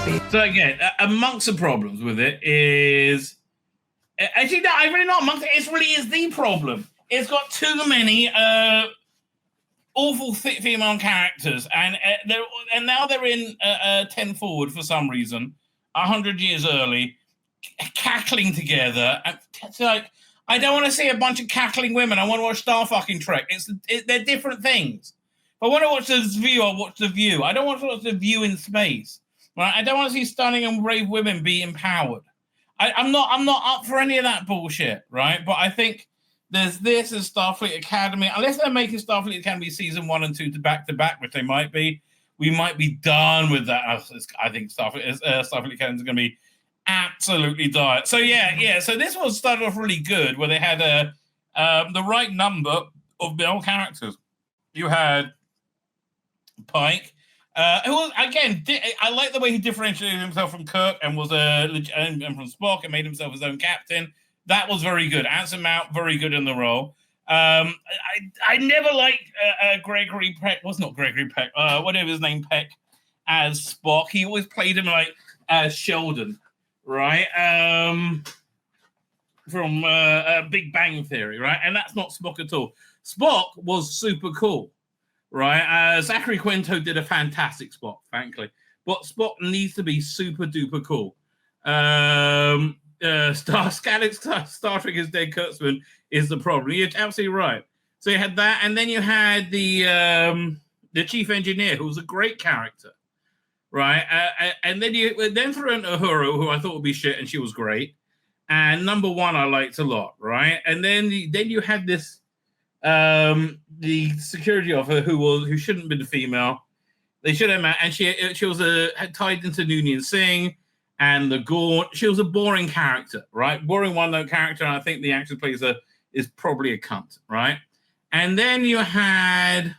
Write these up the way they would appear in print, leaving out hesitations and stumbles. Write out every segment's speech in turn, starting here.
space. So again, amongst the problems with it is actually no, I really not amongst it. It really is the problem. It's got too many awful female characters, and now they're in 10 forward for some reason, 100 years early, cackling together. It's like, I don't want to see a bunch of cackling women. I want to watch Star fucking Trek. They're different things. If I want to watch The View, I'll watch The View. I don't want to watch The View in space. Right? I don't want to see stunning and brave women be empowered. I'm not up for any of that bullshit, right? But I think there's this as Starfleet Academy. Unless they're making Starfleet Academy season 1 and 2 to back, which they might be, we might be done with that. I think Starfleet Academy is going to be absolutely dire. So yeah. So this one started off really good, where they had the right number of male characters. You had Pike, who was, again, I like the way he differentiated himself from Kirk and was and from Spock and made himself his own captain. That was very good. Anson Mount, very good in the role. I never liked Gregory Peck. Was not Gregory Peck. Whatever his name, Peck, as Spock. He always played him like as Sheldon, right? From Big Bang Theory, right? And that's not Spock at all. Spock was super cool, right? Zachary Quinto did a fantastic Spock, frankly. But Spock needs to be super duper cool. Star Trek is dead Kurtzman is the problem. You're absolutely right. So you had that, and then you had the chief engineer, who was a great character, right? And then you threw in Uhura, who I thought would be shit, and she was great. And number 1 I liked a lot, right? And then you had this the security officer who shouldn't have been a female. They should have met, and she was tied into Noonien Singh and the Gaunt. She was a boring character, right? Boring one-note character, and I think the actor plays is probably a cunt, right? And then you had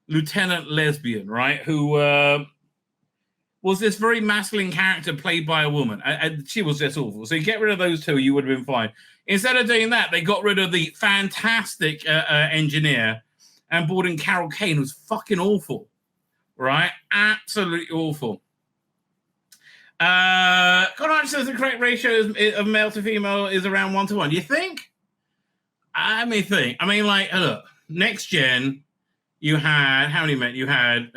Lieutenant Lesbian, right? Who was this very masculine character played by a woman. And she was just awful. So you get rid of those two, you would have been fine. Instead of doing that, they got rid of the fantastic engineer and brought in Carol Kane, who's fucking awful, right? Absolutely awful. Conrad says the correct ratio of male to female is around 1-to-1. You think? I mean, like, look, Next Gen, you had, how many men? You had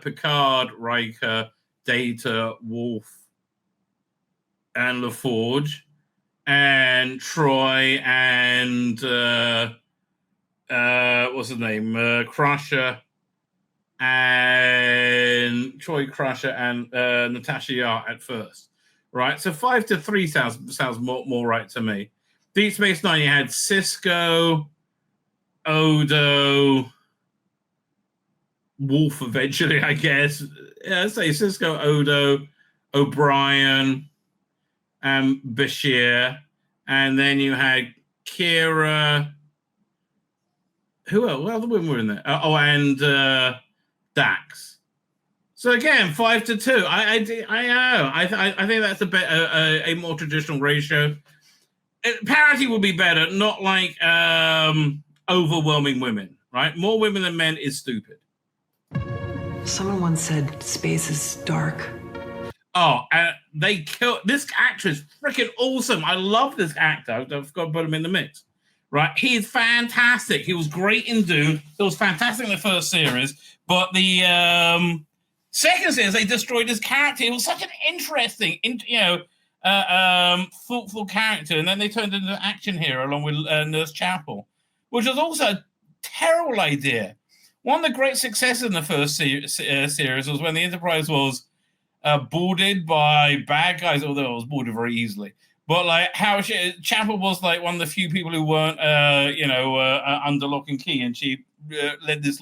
Picard, Riker, Data, Worf, and LaForge, and Troy, and what's his name? Crusher, and Troy Crusher, and Natasha Yar at first, right? So 5-to-3 sounds more right to me. Deep Space Nine, you had Cisco, Odo, Wolf eventually, I guess. Yeah, I'd say Cisco, Odo, O'Brien, and Bashir. And then you had Kira. Who else? What other women were in there? And Dax. So again, 5-to-2. I know. I think that's a more traditional ratio. Parity would be better, not like overwhelming women, right? More women than men is stupid. Someone once said space is dark. Oh, they killed this actress. Freaking awesome! I love this actor. I've got to put him in the mix, right? He is fantastic. He was great in Dune. He was fantastic in the first series, but the second series they destroyed his character. He was such an interesting, thoughtful character, and then they turned into an action hero along with Nurse Chapel, which was also a terrible idea. One of the great successes in the first series was when the Enterprise was boarded by bad guys, although it was boarded very easily. But like how Chapel was like one of the few people who weren't, under lock and key, and she led this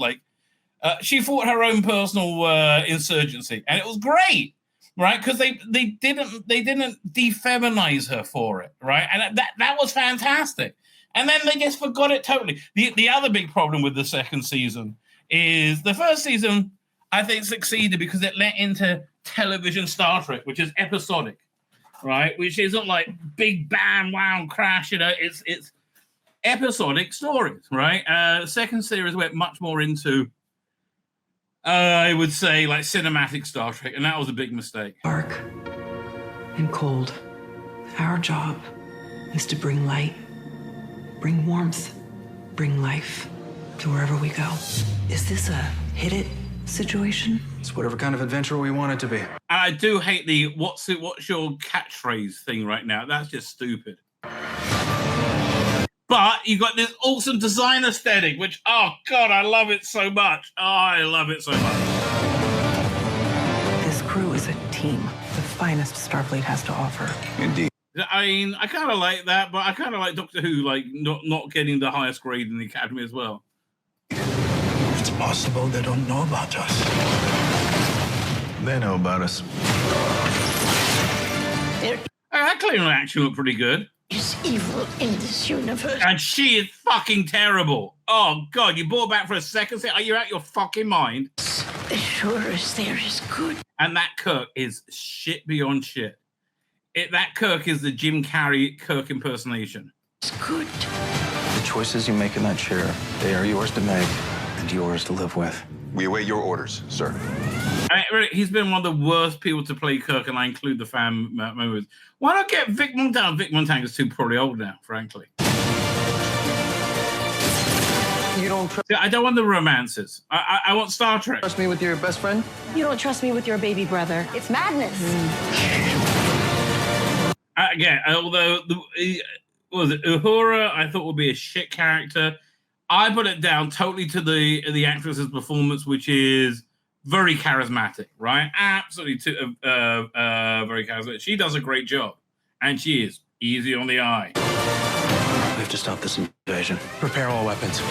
she fought her own personal insurgency, and it was great, right? Because they didn't defeminize her for it, right? And that was fantastic. And then they just forgot it totally. The other big problem with the second season is the first season, I think, succeeded because it let into television Star Trek, which is episodic, right? Which isn't like big bam, wow, crash, it's episodic stories, right? Second series went much more into I would say like cinematic Star Trek, and that was a big mistake. Dark and cold. Our job is to bring light, bring warmth, bring life to wherever we go. Is this a hit it situation? It's whatever kind of adventure we want it to be. I do hate the what's your catchphrase thing right now. That's just stupid. But you got this awesome design aesthetic, which, oh God, I love it so much. Oh, I love it so much. This crew is a team. The finest Starfleet has to offer. Indeed. I mean, I kind of like that, but I kind of like Doctor Who, like not getting the highest grade in the Academy as well. It's possible they don't know about us. They know about us. That Klingon action looked pretty good. Is evil in this universe. And she is fucking terrible. Oh, God, you brought back for a second. Say, are you out your fucking mind? As sure as there is good. And that Kirk is shit beyond shit. That Kirk is the Jim Carrey Kirk impersonation. It's good. The choices you make in that chair, they are yours to make and yours to live with. We await your orders, sir. He's been one of the worst people to play Kirk, and I include the fan members. Why not get Vic Montana? Vic Montana's too probably old now, frankly. You don't trust I don't want the romances. I want Star Trek. me with your best friend? You don't trust me with your baby brother. It's madness. Again, although Uhura, I thought would be a shit character. I put it down totally to the actress's performance, which is very charismatic, right? Absolutely, very charismatic. She does a great job, and she is easy on the eye. We have to stop this invasion. Prepare all weapons.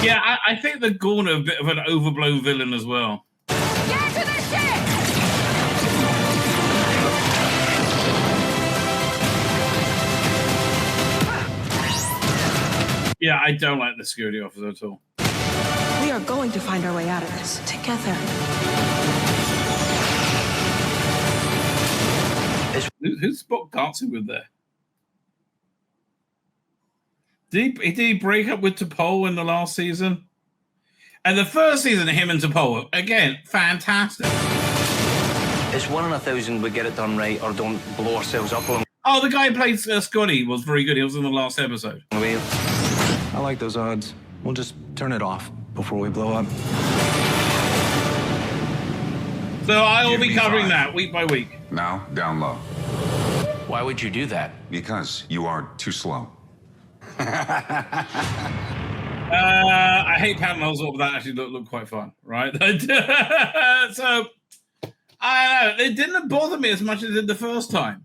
Yeah, I think the Gorn are a bit of an overblown villain as well. Get to the ship! Yeah, I don't like the security officer at all. We are going to find our way out of this together. Who's Spock dancing with there? Did he break up with T'Pol in the last season? And the first season, him and T'Pol, again, fantastic. It's 1 in 1,000 we get it done right or don't blow ourselves up on. Oh, the guy who played Scotty was very good. He was in the last episode. I like those odds. We'll just turn it off before we blow up. So I will Give be me covering 5. that week by week. Now, down low. Why would you do that? Because you are too slow. I hate panels, but that actually looked quite fun, right? So I don't know. It didn't bother me as much as it did the first time.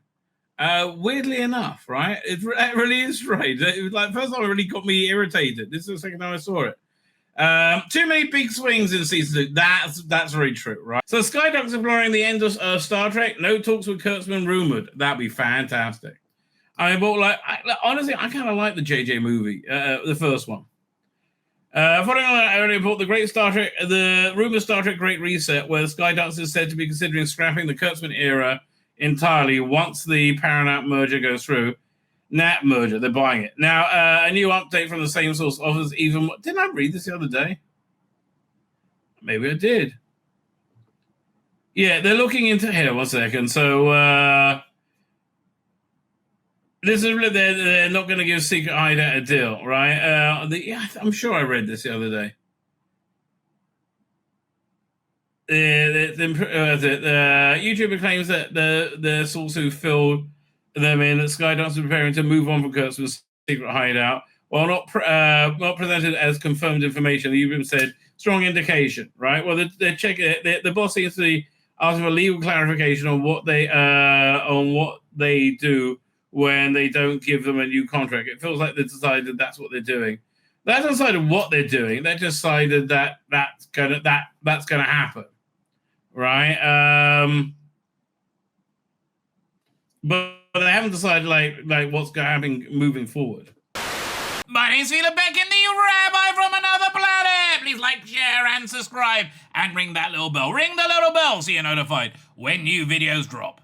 Weirdly enough, right? It really is strange. It was like first time it really got me irritated. This is the second time I saw it. Too many big swings in season 2. That's very true, right? So Skydock's exploring the end of Star Trek. No talks with Kurtzman rumored. That'd be fantastic. I mean, but honestly, I kind of like the JJ movie, the first one. Following on that, I already report the rumored Star Trek Great Reset, where Skydock is said to be considering scrapping the Kurtzman era entirely once the Paramount merger goes through. Nat merger, they're buying it. Now, a new update from the same source offers even more. Didn't I read this the other day? Maybe I did. Yeah, they're looking into here. 1 second. So, this is really, they're not going to give Secret Hideout a deal, right? Yeah, I'm sure I read this the other day. YouTuber claims that the source who filled them in that Skydance is preparing to move on from Kurtzman's secret hideout. While not presented as confirmed information, the YouTuber said strong indication, right? Well, they're checking. The boss seems to be asking for legal clarification on what they do when they don't give them a new contract. It feels like they decided that's what they're doing. They haven't decided what they're doing. They decided that's gonna happen, right? But they haven't decided like what's going to happen moving forward. My name's Tzvi Lebetkin, the Rabbi from another planet. Please like, share, and subscribe, and ring that little bell. Ring the little bell so you're notified when new videos drop.